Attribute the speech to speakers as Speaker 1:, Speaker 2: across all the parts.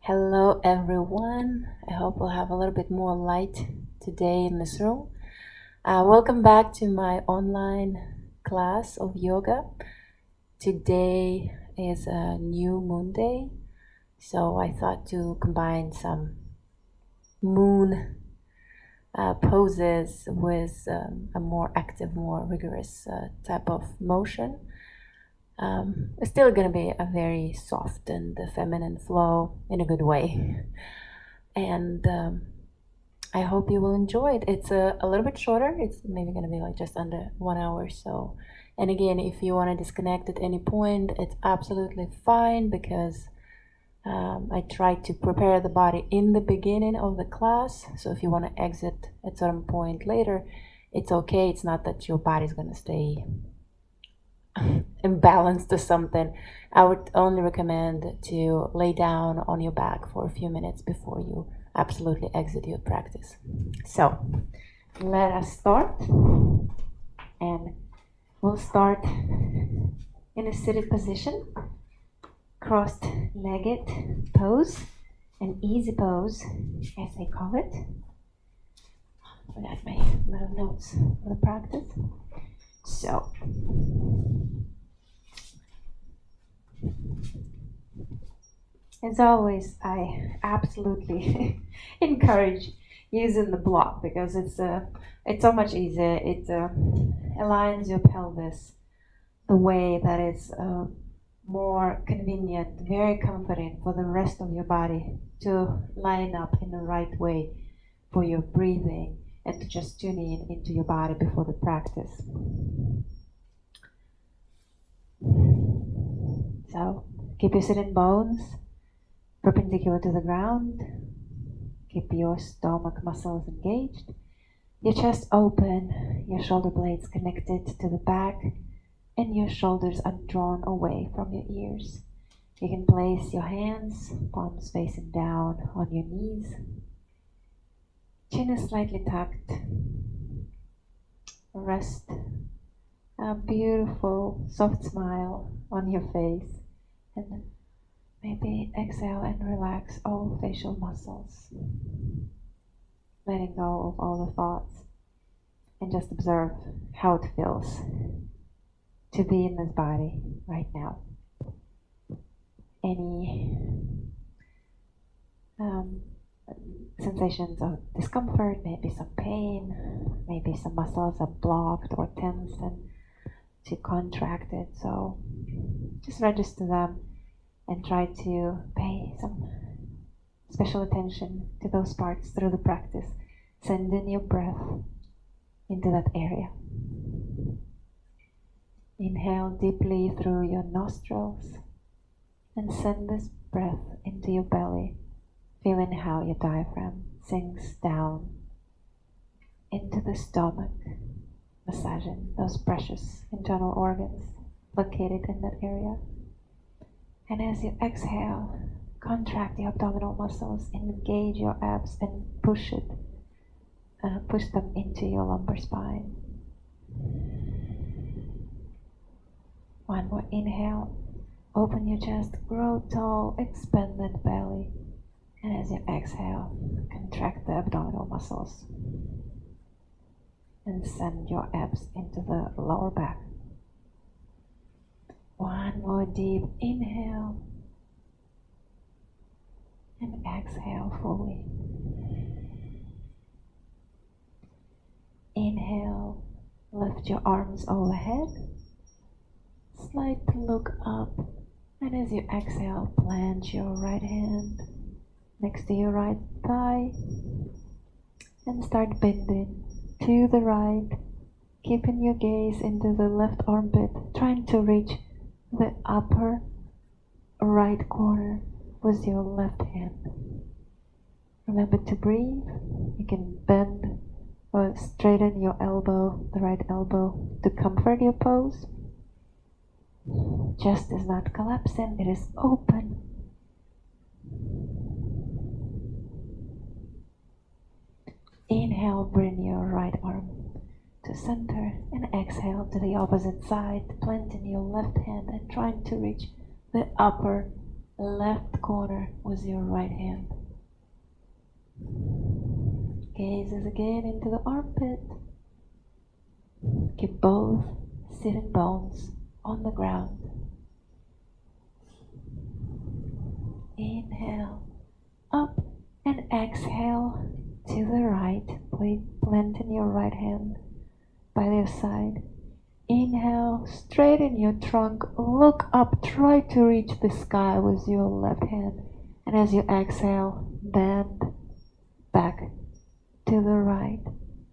Speaker 1: Hello everyone. I hope we'll have a little bit more light today in this room. Welcome back to my online class of yoga. Today is a new moon day, so I thought to combine some moon poses with a more active, more rigorous type of motion. It's still going to be a very soft and feminine flow in a good way. And I hope you will enjoy it. It's a little bit shorter. It's maybe going to be like just under 1 hour. So, and again, if you want to disconnect at any point, it's absolutely fine because I try to prepare the body in the beginning of the class. So if you want to exit at some point later, it's okay. It's not that your body's going to stay imbalanced or something. I would only recommend to lay down on your back for a few minutes before you absolutely exit your practice. So let us start, and we'll start in a seated position, crossed-legged pose, an easy pose as they call it. I got my little notes for the practice. So as always, I absolutely encourage using the block because it's so much easier. It aligns your pelvis the way that it's more convenient, very comforting for the rest of your body to line up in the right way for your breathing and to just tune in into your body before the practice. So keep your sitting bones perpendicular to the ground. Keep your stomach muscles engaged. Your chest open, your shoulder blades connected to the back, and your shoulders are drawn away from your ears. You can place your hands, palms facing down on your knees. Chin is slightly tucked. Rest a beautiful, soft smile on your face, and maybe exhale and relax all facial muscles, letting go of all the thoughts, and just observe how it feels to be in this body right now. Any sensations of discomfort, maybe some pain, maybe some muscles are blocked or tense and too contracted, so just register them and try to pay some special attention to those parts through the practice. Send in your breath into that area. Inhale deeply through your nostrils and send this breath into your belly, feeling how your diaphragm sinks down into the stomach, massaging those precious internal organs located in that area. And as you exhale, contract the abdominal muscles, engage your abs and push them into your lumbar spine. One more inhale, open your chest, grow tall, expand that belly. And as you exhale, contract the abdominal muscles and send your abs into the lower back. One more deep inhale and exhale fully. Inhale, lift your arms overhead, slightly look up, and as you exhale, plant your right hand next to your right thigh and start bending to the right, keeping your gaze into the left armpit, trying to reach the upper right corner with your left hand. Remember to breathe. You can bend or straighten your elbow, the right elbow, to comfort your pose. Chest is not collapsing, it is open. Inhale, bring your right arm to center and exhale to the opposite side, planting your left hand and trying to reach the upper left corner with your right hand. Gazes again into the armpit. Keep both sitting bones on the ground. Inhale up and exhale to the right. Planting your right hand by your side. Inhale, straighten your trunk, look up, try to reach the sky with your left hand. And as you exhale, bend back to the right.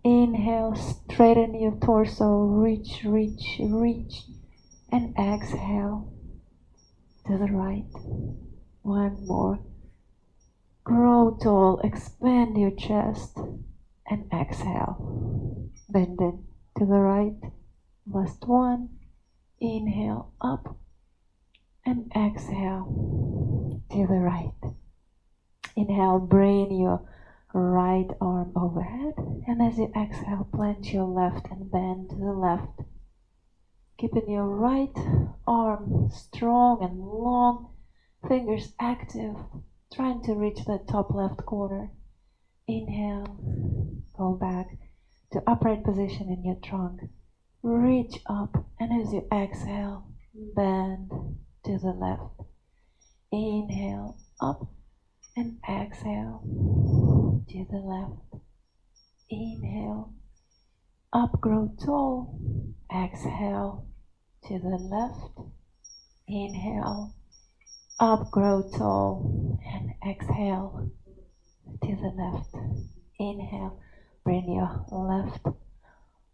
Speaker 1: Inhale, straighten your torso, reach, reach, reach. And exhale to the right. One more. Grow tall, expand your chest. And exhale. Bend it to the right. Last one. Inhale up and exhale to the right. Inhale, bring your right arm overhead, and as you exhale, plant your left and bend to the left. Keeping your right arm strong and long, fingers active, trying to reach the top left corner. Inhale, go back to upright position in your trunk. Reach up, and as you exhale, bend to the left. Inhale up and exhale to the left. Inhale up, grow tall. Exhale to the left. Inhale up, grow tall, and exhale to the left. Inhale, bring your left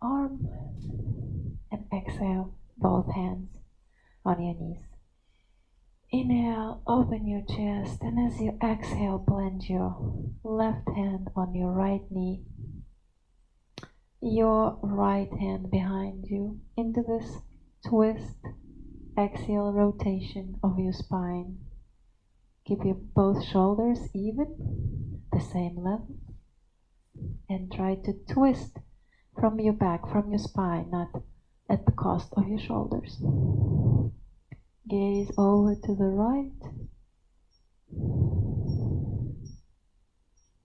Speaker 1: arm and exhale, both hands on your knees. Inhale, open your chest, and as you exhale, blend your left hand on your right knee, your right hand behind you into this twist, axial rotation of your spine. Keep your both shoulders even, the same level, and try to twist from your back, from your spine, not at the cost of your shoulders. Gaze over to the right.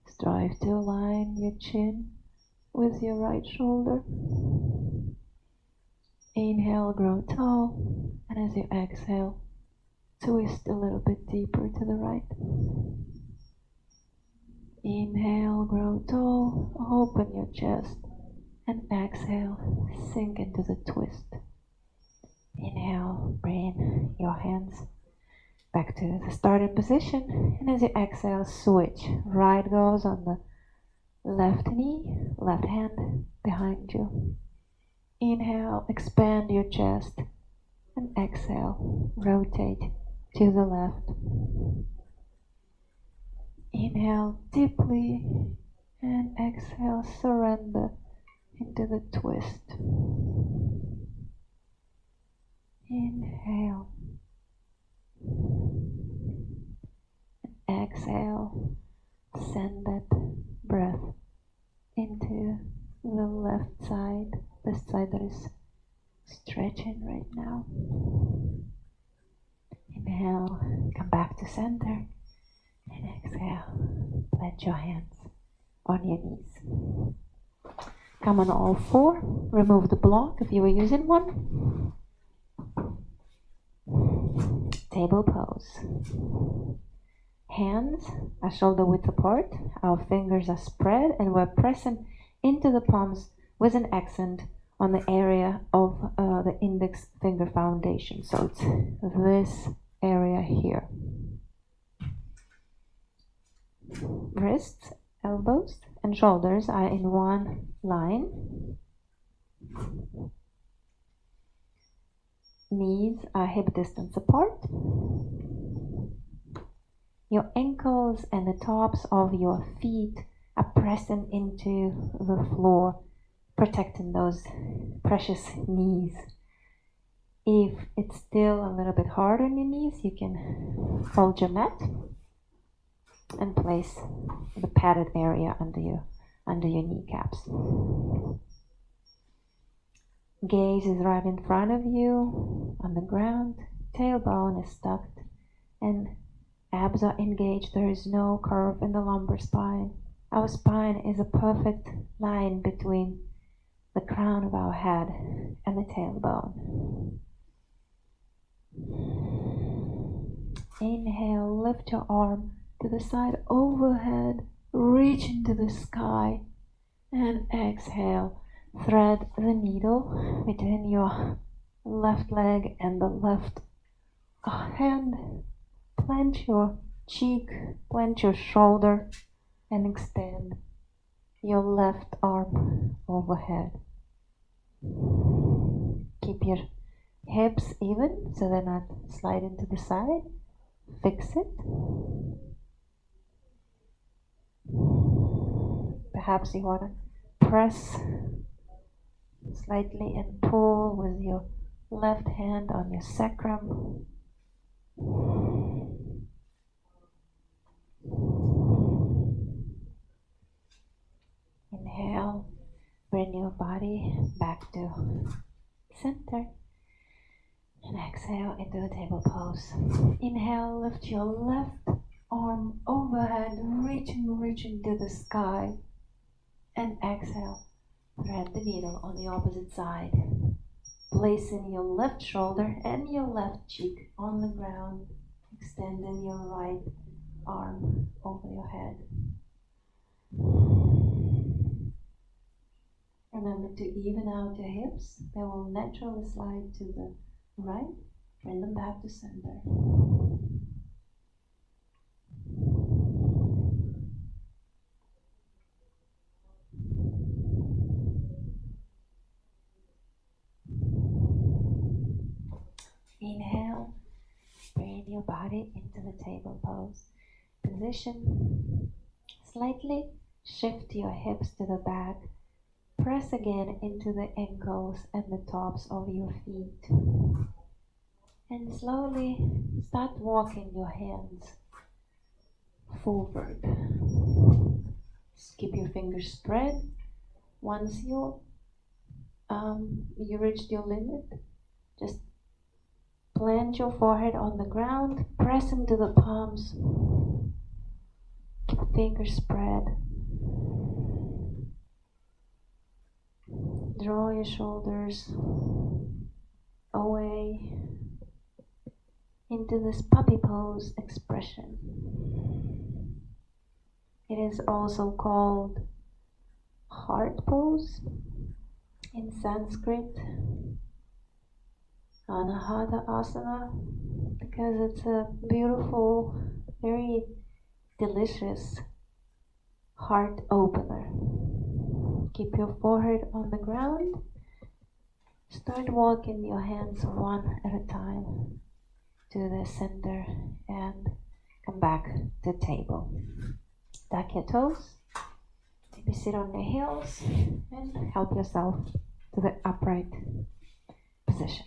Speaker 1: Strive to align your chin with your right shoulder. Inhale, grow tall, and as you exhale, twist a little bit deeper to the right. Inhale, grow tall, open your chest, and exhale, sink into the twist. Inhale, bring your hands back to the starting position, and as you exhale, switch. Right goes on the left knee, left hand behind you. Inhale, expand your chest, and exhale, rotate to the left. Inhale deeply, and exhale, surrender into the twist. Inhale. Exhale. Send that breath into the left side, the side that is stretching right now. Inhale, come back to center. And exhale, plant your hands on your knees. Come on all four. Remove the block if you were using one. Table pose. Hands are shoulder width apart. Our fingers are spread and we're pressing into the palms with an accent on the area of the index finger foundation. So it's this area here. Wrists, elbows, and shoulders are in one line. Knees are hip distance apart. Your ankles and the tops of your feet are pressing into the floor, protecting those precious knees. If it's still a little bit hard on your knees, you can fold your mat and place the padded area under your kneecaps. Gaze is right in front of you on the ground, tailbone is tucked, and Abs are engaged. There is no curve in the lumbar spine. Our spine is a perfect line between the crown of our head and the tailbone. Inhale, lift your arm to the side overhead, reach into the sky, and exhale, thread the needle between your left leg and the left hand. Plant your cheek, plant your shoulder, and extend your left arm overhead. Keep your hips even so they're not sliding to the side. Fix it. Perhaps you want to press slightly and pull with your left hand on your sacrum. Inhale, bring your body back to center. And exhale into the table pose. Inhale, lift your left arm overhead, reaching to the sky. And exhale, thread the needle on the opposite side. Placing your left shoulder and your left cheek on the ground, extending your right arm over your head. Remember to even out your hips. They will naturally slide to the right. Bring them back to center. Inhale, bring your body into the table pose position. Slightly shift your hips to the back. Press again into the ankles and the tops of your feet. And slowly start walking your hands forward. Just keep your fingers spread. Once you reached your limit, just plant your forehead on the ground, press into the palms, keep fingers spread. Draw your shoulders away into this puppy pose expression. It is also called heart pose in Sanskrit, Anahata Asana, because it's a beautiful, very delicious heart opener. Keep your forehead on the ground. Start walking your hands one at a time to the center and come back to table. Tuck your toes. Maybe sit on your heels and help yourself to the upright position.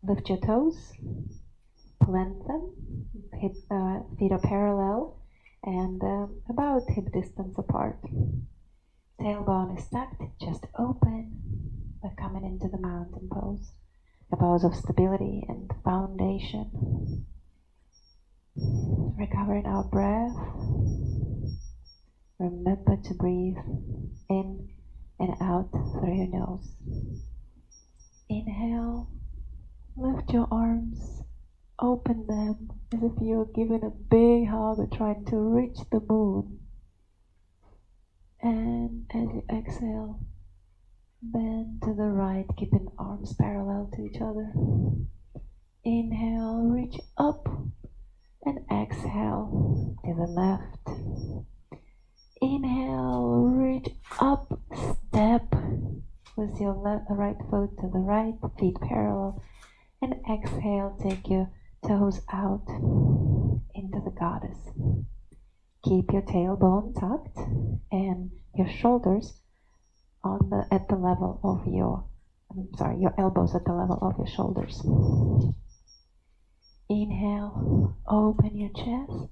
Speaker 1: Lift your toes, plant them, feet are parallel and about hip distance apart. Tailbone is tucked, chest open. We're coming into the mountain pose, a pose of stability and foundation. Recovering our breath. Remember to breathe in and out through your nose. Inhale, lift your arms, open them as if you're giving a big hug or trying to reach the moon. And as you exhale, bend to the right, keeping arms parallel to each other. Inhale, reach up, and exhale to the left. Inhale, reach up, step with your right foot to the right, feet parallel, and exhale, take your toes out into the goddess. Keep your tailbone tucked and your shoulders at the level of your elbows at the level of your shoulders. Inhale, open your chest,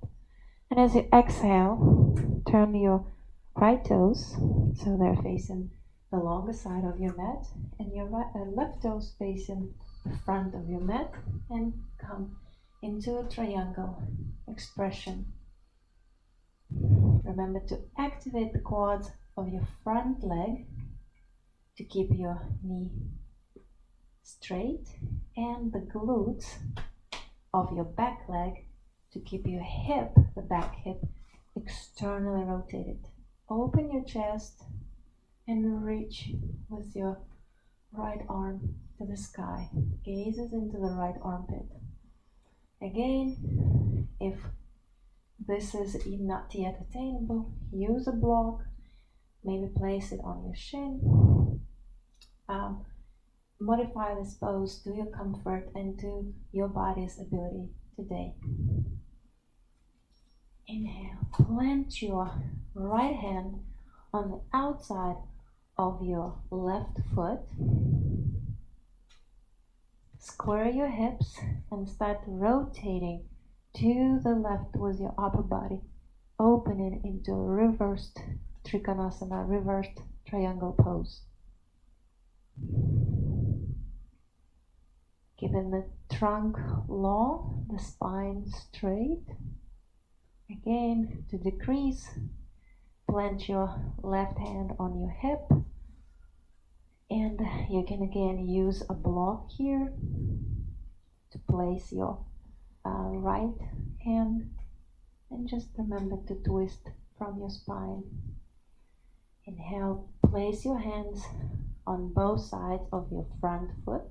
Speaker 1: and as you exhale, turn your right toes so they're facing along the side of your mat, and your left toes facing the front of your mat, and come into a triangle expression. Remember to activate the quads of your front leg to keep your knee straight, and the glutes of your back leg to keep your hip, the back hip, externally rotated. Open your chest and reach with your right arm to the sky. Gazes into the right armpit. Again, if this is not yet attainable, use a block. Maybe place it on your shin. Modify this pose to your comfort and to your body's ability today. Inhale. Plant your right hand on the outside of your left foot. Square your hips and start rotating to the left with your upper body, opening into a reversed Trikonasana, reversed triangle pose. Keeping the trunk long, the spine straight. Again, to decrease, plant your left hand on your hip, and you can again use a block here to place your right hand, and just remember to twist from your spine. Inhale, place your hands on both sides of your front foot,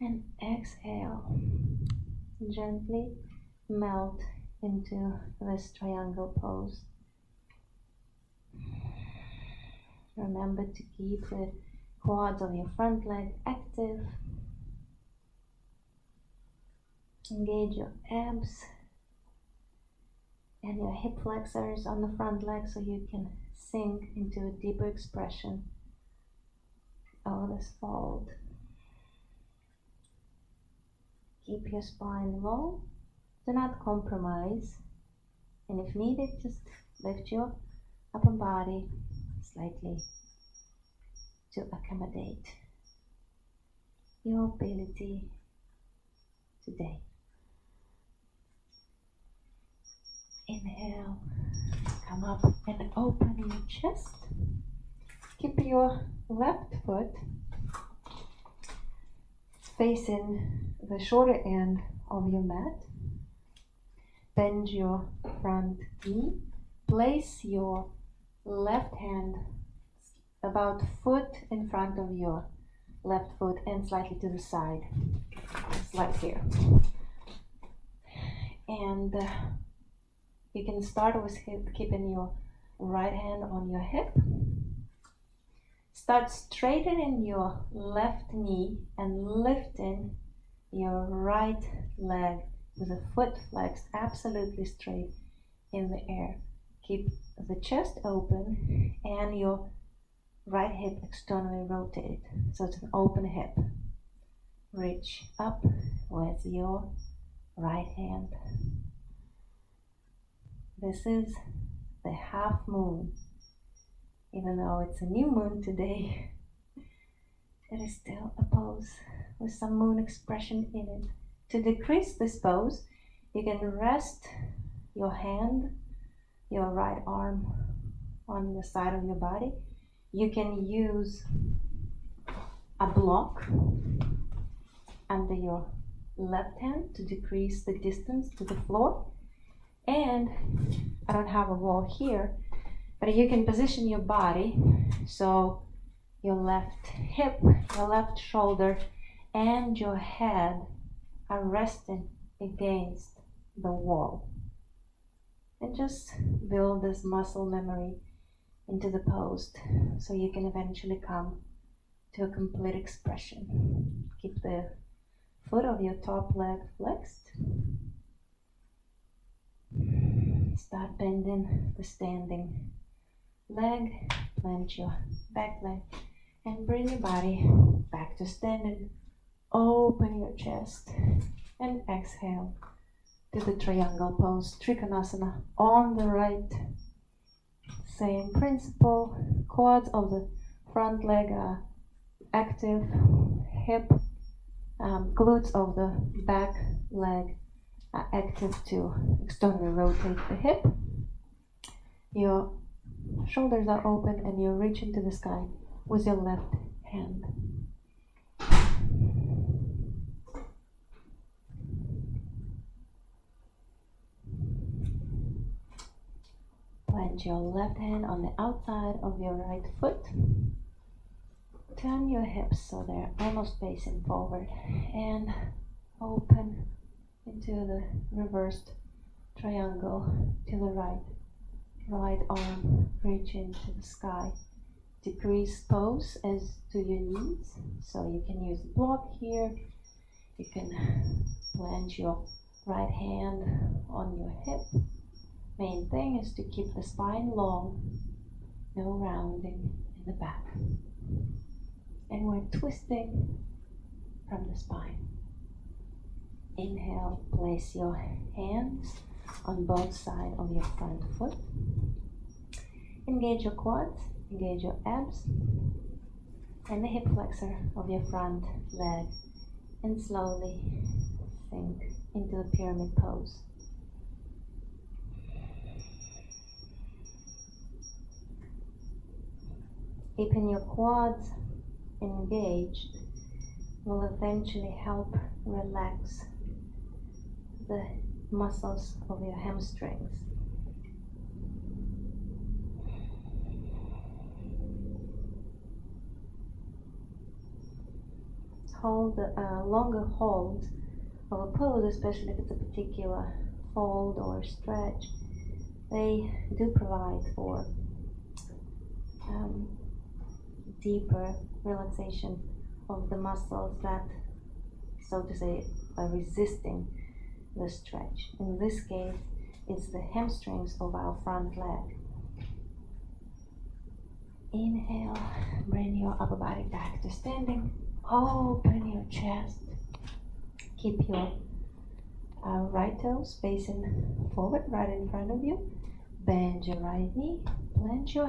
Speaker 1: and exhale, gently melt into this triangle pose. Remember to keep the quads of your front leg active. Engage your abs and your hip flexors on the front leg so you can sink into a deeper expression of this fold. Keep your spine low. Do not compromise, and if needed, just lift your upper body slightly to accommodate your ability today. Inhale, come up and open your chest. Keep your left foot facing the shorter end of your mat. Bend your front knee. Place your left hand about a foot in front of your left foot and slightly to the side, just like here. And you can start with keeping your right hand on your hip. Start straightening your left knee and lifting your right leg with the foot flexed absolutely straight in the air. Keep the chest open and your right hip externally rotated, so it's an open hip. Reach up with your right hand. This is the half moon. Even though it's a new moon today, it is still a pose with some moon expression in it. To decrease this pose, you can rest your hand, your right arm on the side of your body. You can use a block under your left hand to decrease the distance to the floor. And I don't have a wall here, but you can position your body so your left hip, your left shoulder, and your head are resting against the wall. And just build this muscle memory into the pose so you can eventually come to a complete expression. Keep the foot of your top leg flexed. Start bending the standing leg, plant your back leg, and bring your body back to standing. Open your chest and exhale to the triangle pose, Trikonasana on the right. Same principle, quads of the front leg are active, hip, glutes of the back leg are active to externally rotate the hip. Your shoulders are open and you reach into the sky with your left hand. Plant your left hand on the outside of your right foot. Turn your hips so they're almost facing forward and open into the reversed triangle to the right. Right arm reach into the sky. Decrease pose as to your knees, so you can use the block here. You can plant your right hand on your hip. Main thing is to keep the spine long, no rounding in the back. And we're twisting from the spine. Inhale, place your hands on both sides of your front foot. Engage your quads, engage your abs, and the hip flexor of your front leg, and slowly sink into the pyramid pose. Keeping your quads engaged will eventually help relax the muscles of your hamstrings. Hold longer holds of a pose, especially if it's a particular fold or stretch. They do provide for deeper relaxation of the muscles that, so to say, are resisting the stretch. In this case, it's the hamstrings of our front leg. Inhale, bring your upper body back to standing. Open your chest. Keep your right toes facing forward, right in front of you. Bend your right knee. Plant your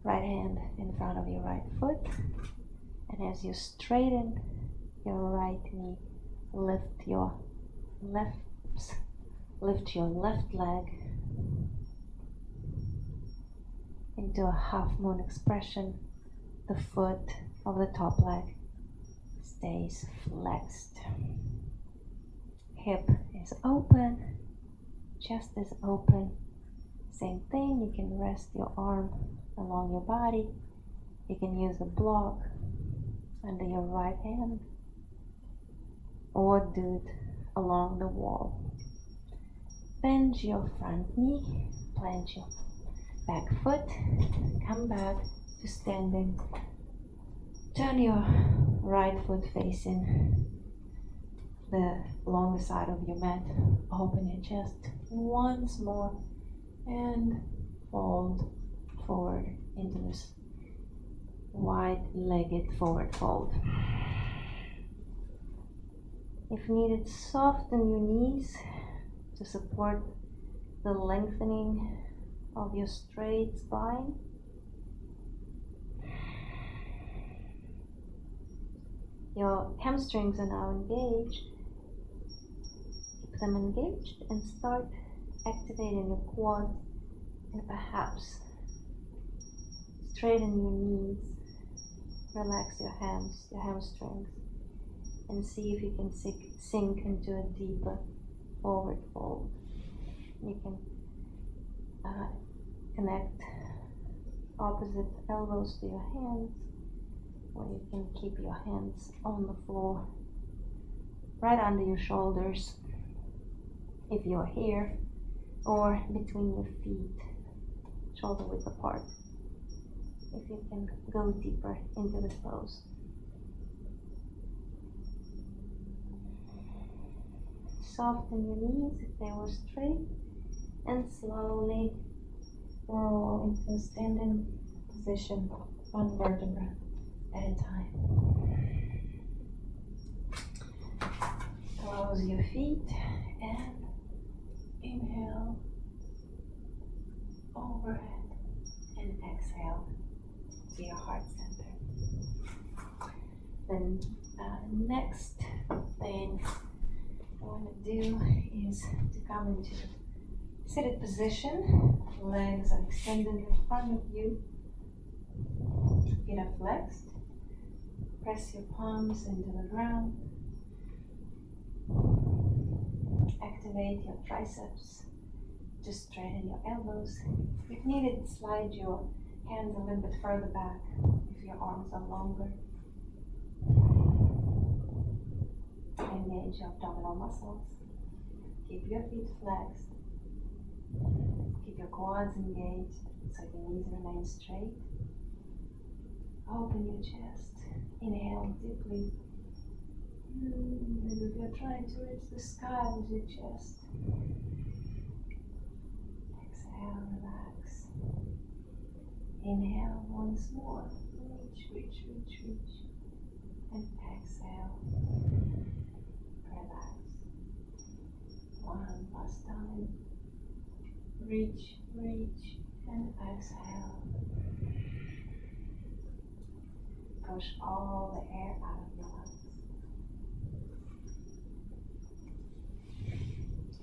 Speaker 1: right hand in front of your right foot. And as you straighten your right knee, lift your left leg into a half moon expression. The foot of the top leg stays flexed. Hip is open, chest is open. Same thing, you can rest your arm along your body. You can use a block under your right hand or do it along the wall. Bend your front knee, plant your back foot, come back to standing. Turn your right foot facing the longer side of your mat. Open your chest once more and fold forward into this wide-legged forward fold. If needed, soften your knees to support the lengthening of your straight spine. Your hamstrings are now engaged. Keep them engaged and start activating your quads and perhaps straighten your knees. Relax your hamstrings, and see if you can sink into a deeper forward fold. You can connect opposite elbows to your hands, or you can keep your hands on the floor, right under your shoulders if you're here, or between your feet, shoulder width apart, if you can go deeper into this pose. Soften your knees if they were straight, and slowly roll into a standing position, one vertebra at a time. Close your feet and inhale, overhead, and exhale. to your heart center. Then next thing I want to do is to come into seated position. Legs are extended in front of you. Feet are flexed. Press your palms into the ground. Activate your triceps. Just straighten your elbows. If needed, slide your hands a little bit further back if your arms are longer. Engage your abdominal muscles. Keep your feet flexed. Keep your quads engaged so your knees remain straight. Open your chest. Inhale deeply. As if you're trying to reach the sky with your chest. Exhale, relax. Inhale once more. Reach, reach, reach, reach. And exhale. Relax. One last time. Reach, reach, and exhale. Push all the air out of your lungs.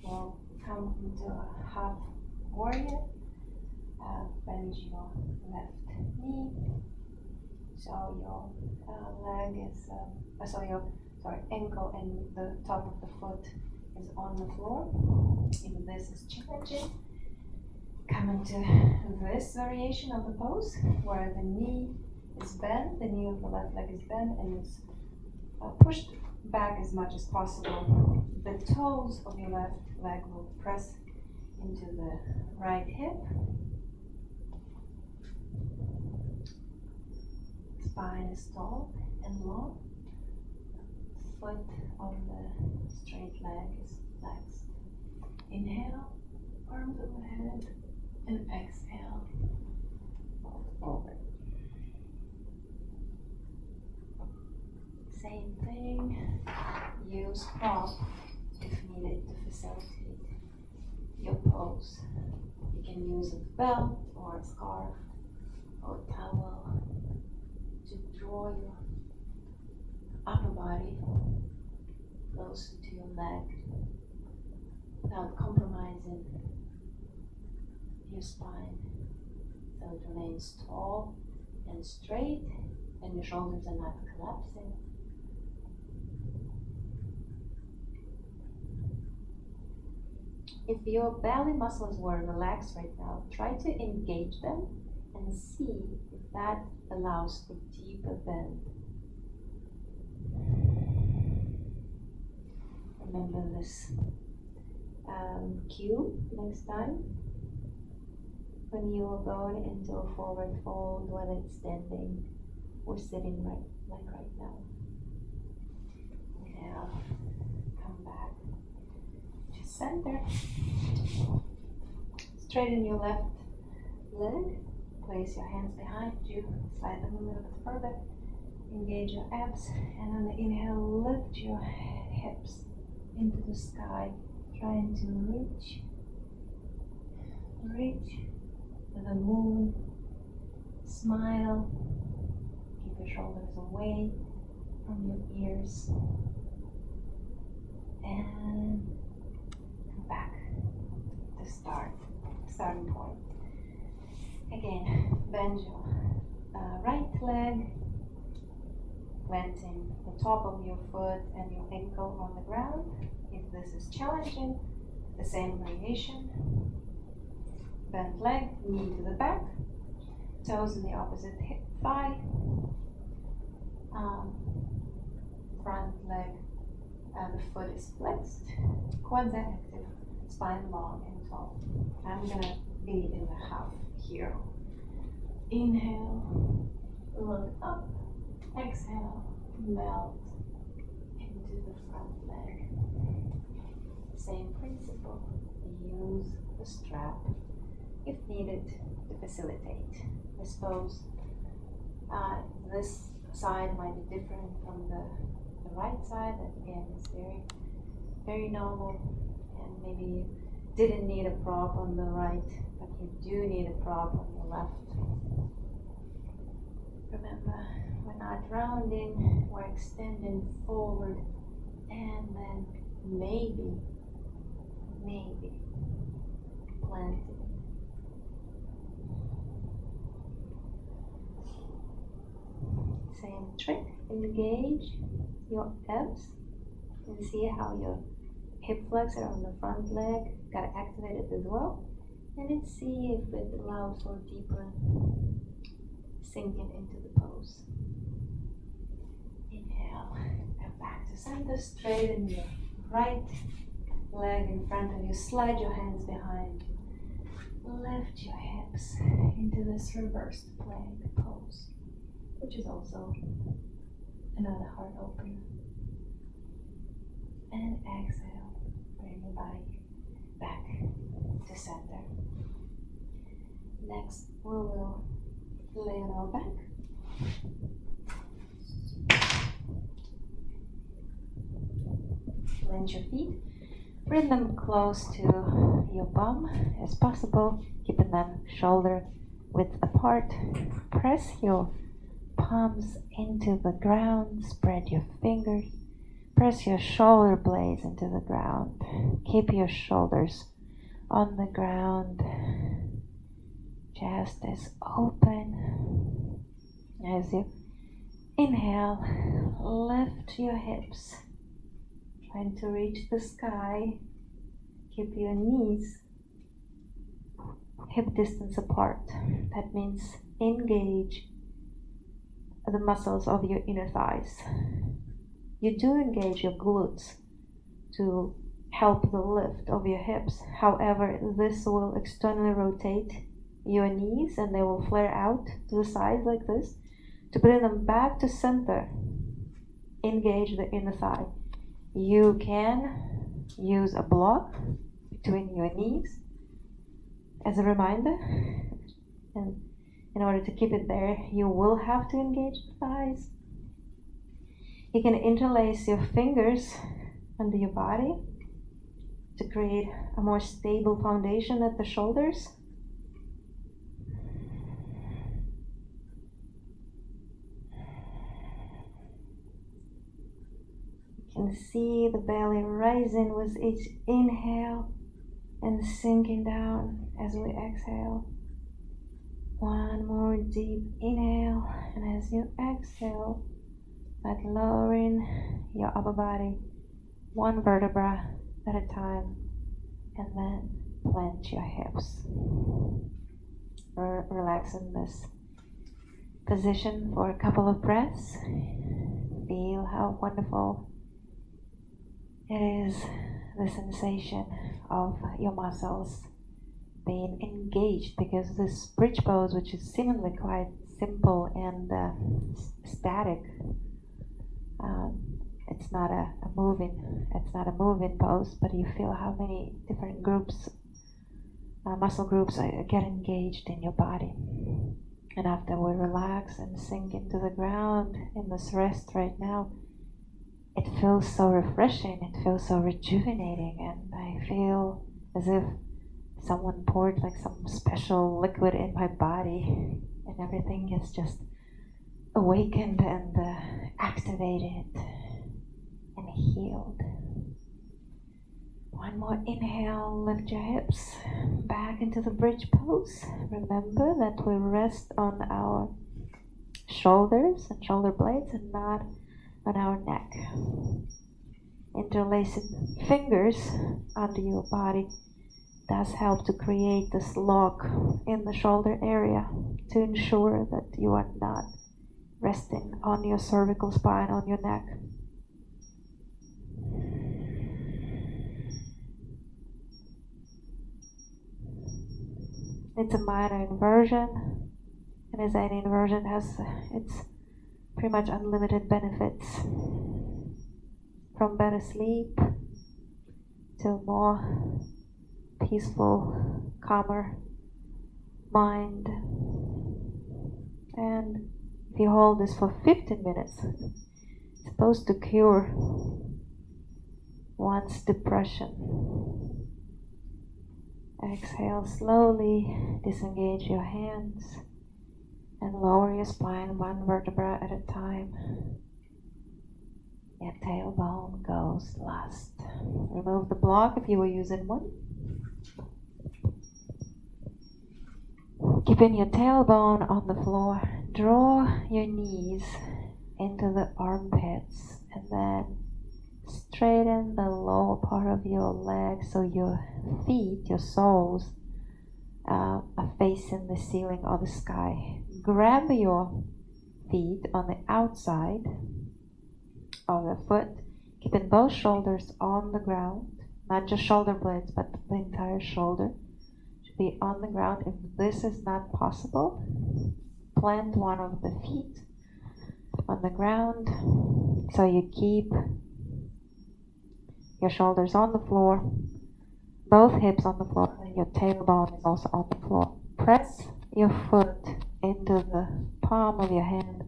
Speaker 1: We'll come into a half warrior. Bend your left knee. So your leg is, your ankle and the top of the foot is on the floor. If this is challenging, come into this variation of the pose where the knee is bent, the knee of the left leg is bent and it's pushed back as much as possible. The toes of your left leg will press into the right hip. Spine is tall and long. Foot of the straight leg is flexed. Inhale, arms overhead, and exhale. Over. Same thing. Use prop if needed to facilitate your pose. You can use a belt or a scarf or a towel to draw your upper body closer to your leg without compromising your spine, so it remains tall and straight and your shoulders are not collapsing. If your belly muscles were relaxed right now, try to engage them and see if that allows for deeper bend. Remember this cue next time when you are going into a forward fold, whether it's standing or sitting like right now. Inhale, come back to center. Straighten your left leg. Place your hands behind you, slide them a little bit further, engage your abs, and on the inhale, lift your hips into the sky, trying to reach to the moon, smile, keep your shoulders away from your ears, and come back to starting point. Again, bend your right leg, planting the top of your foot and your ankle on the ground. If this is challenging, the same variation. Bent leg, knee to the back, toes in the opposite hip, thigh. Front leg, the foot is flexed, quads are active, spine long and tall. I'm gonna be in the half here. Inhale, look up, exhale, melt into the front leg. Same principle, use the strap if needed to facilitate this pose. This side might be different from the right side. That again is very, very normal, and maybe you didn't need a prop on the right, but you do need a prop on the left. Remember, we're not rounding, we're extending forward, and then maybe planting. Same trick, engage your abs and see how your hip flexor on the front leg got activated as well. And then see if it allows for deeper sinking into the pose. Inhale, and back to center, straighten your right leg in front of you, slide your hands behind, lift your hips into this reversed plank pose, which is also another heart opener. And exhale, bring your body back to center. Next, we will lay on our back. Plant your feet. Bring them close to your bum as possible, keeping them shoulder width apart. Press your palms into the ground, spread your fingers. Press your shoulder blades into the ground. Keep your shoulders on the ground. Chest is open. As you inhale, lift your hips. Trying to reach the sky. Keep your knees hip distance apart. That means engage the muscles of your inner thighs. You do engage your glutes to help the lift of your hips. However, this will externally rotate your knees and they will flare out to the sides like this. To bring them back to center, engage the inner thigh. You can use a block between your knees as a reminder. And in order to keep it there, you will have to engage the thighs. You can interlace your fingers under your body to create a more stable foundation at the shoulders. You can see the belly rising with each inhale and sinking down as we exhale. One more deep inhale, and as you exhale, like lowering your upper body one vertebra at a time, and then plant your hips. Relax in this position for a couple of breaths. Feel how wonderful it is, the sensation of your muscles being engaged, because this bridge pose, which is seemingly quite simple and static, it's not a moving pose, but you feel how many different groups, muscle groups get engaged in your body. And after we relax and sink into the ground in this rest right now, it feels so refreshing, it feels so rejuvenating, and I feel as if someone poured like some special liquid in my body and everything is just awakened and activated and healed. One more inhale, lift your hips back into the bridge pose. Remember that we rest on our shoulders and shoulder blades and not on our neck. Interlacing fingers under your body does help to create this lock in the shoulder area to ensure that you are not resting on your cervical spine, on your neck. It's a minor inversion, and as any inversion has its pretty much unlimited benefits, from better sleep to a more peaceful, calmer mind. And if you hold this for 15 minutes, it's supposed to cure one's depression. Exhale slowly, disengage your hands, And lower your spine one vertebra at a time. Your tailbone goes last. Remove the block if you were using one. Keeping your tailbone on the floor, draw your knees into the armpits and then straighten the lower part of your legs so your feet, your soles, are facing the ceiling or the sky. Grab your feet on the outside of the foot, keeping both shoulders on the ground, not just shoulder blades, but the entire shoulder should be on the ground. If this is not possible, plant one of the feet on the ground so you keep your shoulders on the floor, both hips on the floor, and your tailbone is also on the floor. Press your foot into the palm of your hand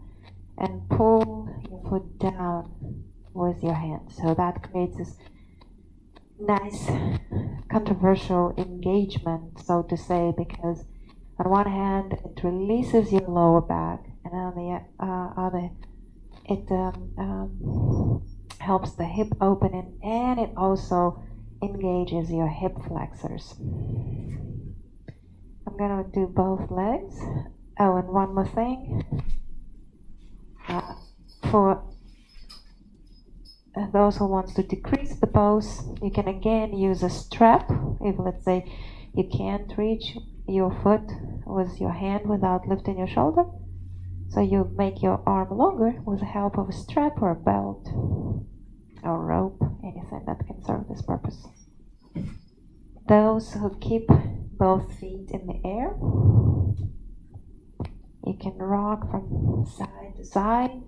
Speaker 1: and pull your foot down with your hand. So that creates this nice controversial engagement, so to say, because on one hand it releases your lower back, and on the other it helps the hip opening, and it also engages your hip flexors. I'm gonna do both legs. Oh, and one more thing. For those who wants to decrease the pose, you can again use a strap. If, let's say, you can't reach your foot with your hand without lifting your shoulder, so you make your arm longer with the help of a strap or a belt or rope, anything that can serve this purpose. Those who keep both feet in the air, you can rock from side to side,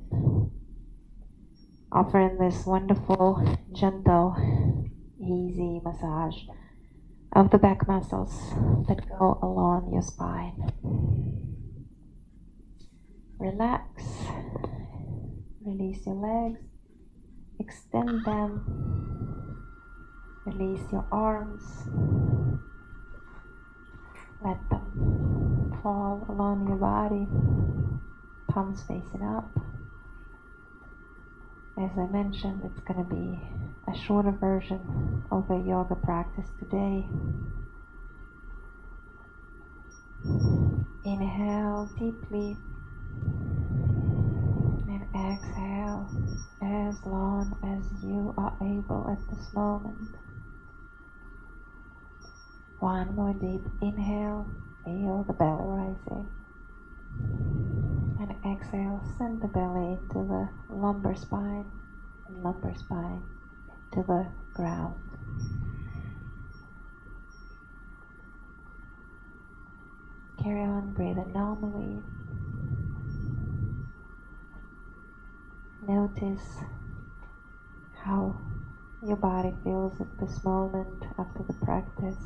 Speaker 1: offering this wonderful, gentle, easy massage of the back muscles that go along your spine. Relax, release your legs, extend them, release your arms, let them fall along your body, palms facing up. As I mentioned, it's going to be a shorter version of a yoga practice today. Inhale deeply and exhale as long as you are able at this moment. One more deep inhale, feel the belly rising. And exhale, send the belly into the lumbar spine, and lumbar spine to the ground. Carry on breathing normally. Notice how your body feels at this moment after the practice.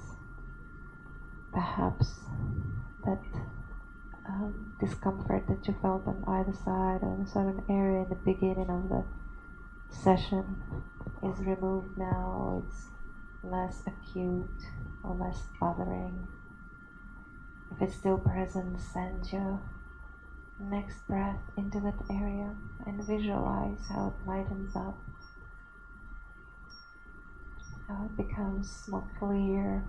Speaker 1: Perhaps that discomfort that you felt on either side or in a certain area in the beginning of the session is removed now, or it's less acute or less bothering. If it's still present, send your next breath into that area and visualize how it lightens up, how it becomes more clear,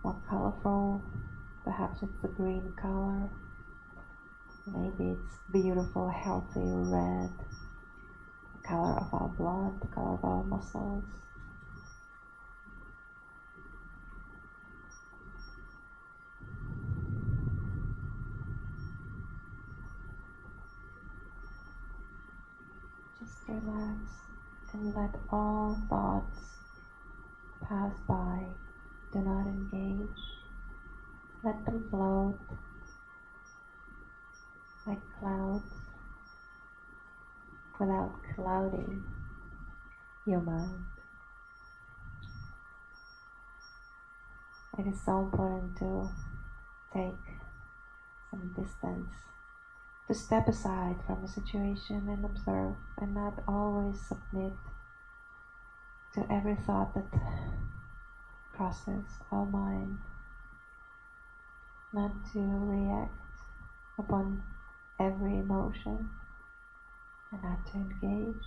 Speaker 1: more colorful. Perhaps it's a green color, maybe it's beautiful, healthy red, the color of our blood, the color of our muscles. Just relax and let all thoughts pass by. Do not engage. Let them float like clouds without clouding your mind. It is so important to take some distance, to step aside from a situation and observe, and not always submit to every thought that crosses our mind. Not to react, upon every emotion and not to engage.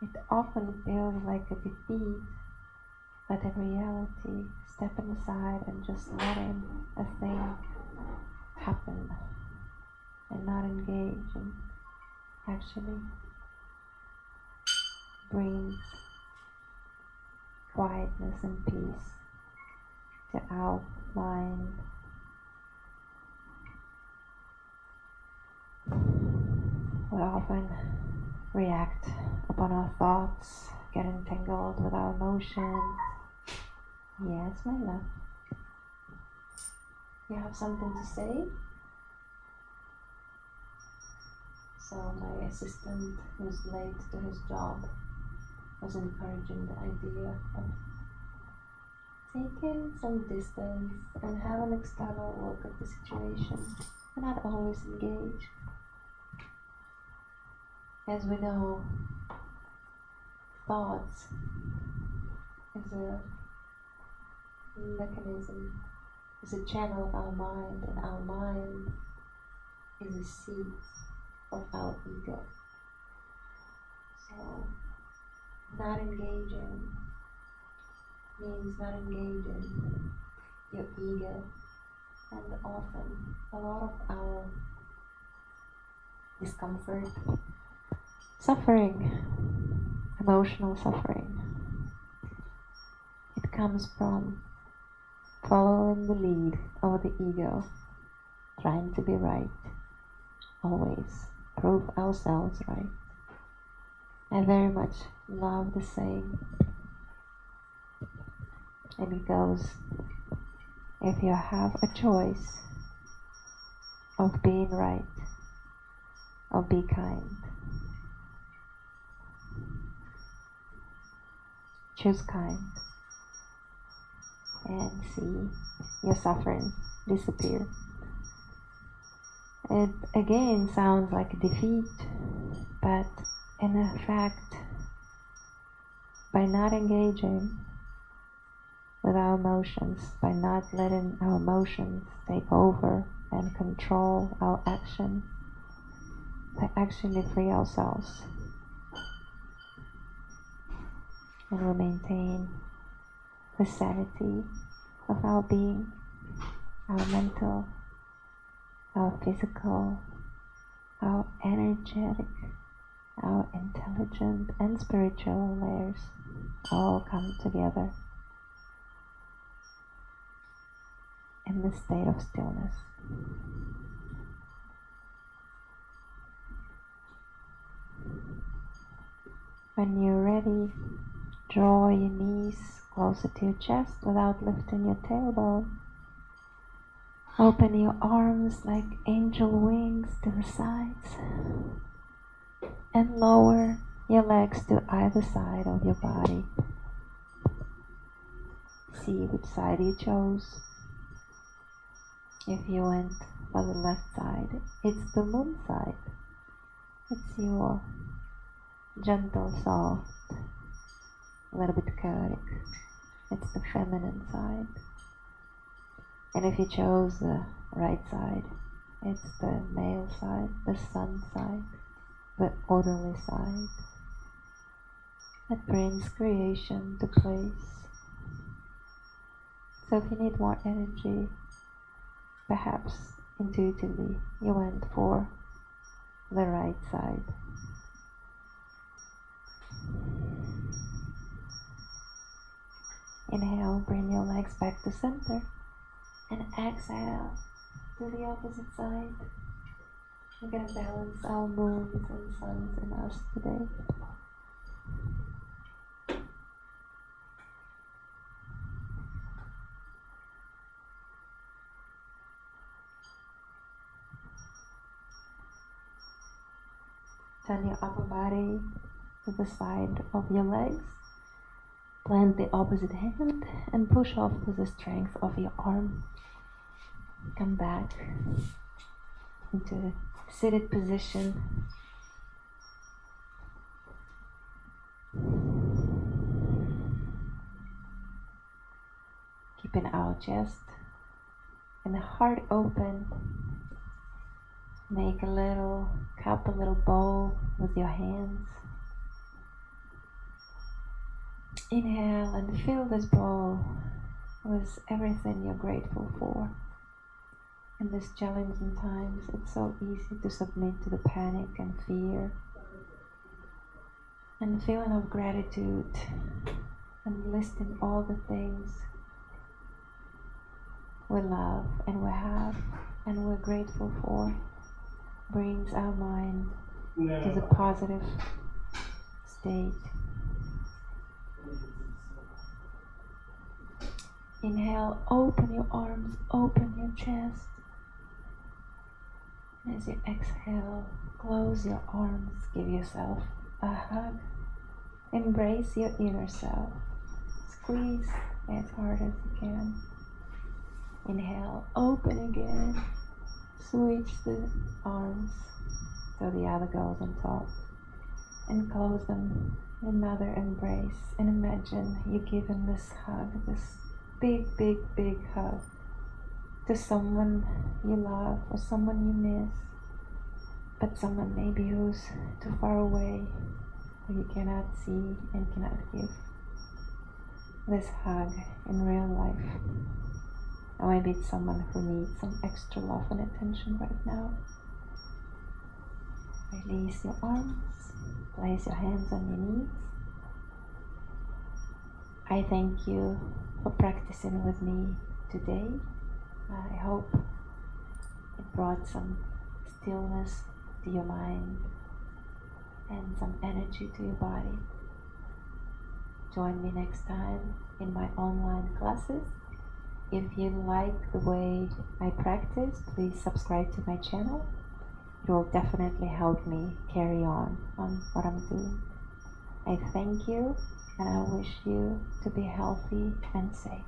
Speaker 1: It often feels like a defeat, but in reality, stepping aside and just letting a thing happen and not engaging actually brings quietness and peace to our mind. We often react upon our thoughts, get entangled with our emotions. Yes, my love. You have something to say? So my assistant, who's late to his job, was encouraging the idea of taking some distance and have an external look at the situation and not always engage. As we know, thoughts is a mechanism, is a channel of our mind, and our mind is a seat of our ego. So, not engaging means not engaging your ego, and often a lot of our discomfort, suffering, emotional suffering, it comes from following the lead of the ego, trying to be right, always prove ourselves right. I very much love the saying, and it goes, if you have a choice of being right or be kind, choose kind and see your suffering disappear. It again sounds like a defeat, but in fact, by not engaging with our emotions, by not letting our emotions take over and control our action, we actually free ourselves and we maintain the sanity of our being, our mental, our physical, our energetic, our intelligent and spiritual layers all come together in the state of stillness. When you're ready, draw your knees closer to your chest without lifting your tailbone. Open your arms like angel wings to the sides and lower your legs to either side of your body. See which side you chose. If you went for the left side, it's the moon side. It's your gentle, soft, a little bit chaotic. It's the feminine side. And if you chose the right side, it's the male side, the sun side, the orderly side that brings creation to place. So if you need more energy, perhaps intuitively you went for the right side. Inhale, bring your legs back to center, and exhale to the opposite side. We're going to balance our moons and suns in us today. Turn your upper body to the side of your legs. Plant the opposite hand and push off with the strength of your arm. Come back into seated position. Keeping our chest and the heart open. Make a little cup, a little bowl with your hands. Inhale and fill this bowl with everything you're grateful for. In these challenging times, it's so easy to submit to the panic and fear and feeling of gratitude and listing all the things we love and we have and we're grateful for brings our mind to the positive state. Inhale, open your arms, open your chest. As you exhale, close your arms, give yourself a hug. Embrace your inner self. Squeeze as hard as you can. Inhale, open again. Switch the arms so the other goes on top. And close them with another embrace. And imagine you giving this hug, this big, big, big hug to someone you love or someone you miss, but someone maybe who's too far away or you cannot see and cannot give this hug in real life. Or maybe it's someone who needs some extra love and attention right now. Release your arms, place your hands on your knees. I thank you for practicing with me today. I hope it brought some stillness to your mind and some energy to your body. Join me next time in my online classes. If you like the way I practice, please subscribe to my channel. It will definitely help me carry on what I'm doing. I thank you and I wish you to be healthy and safe.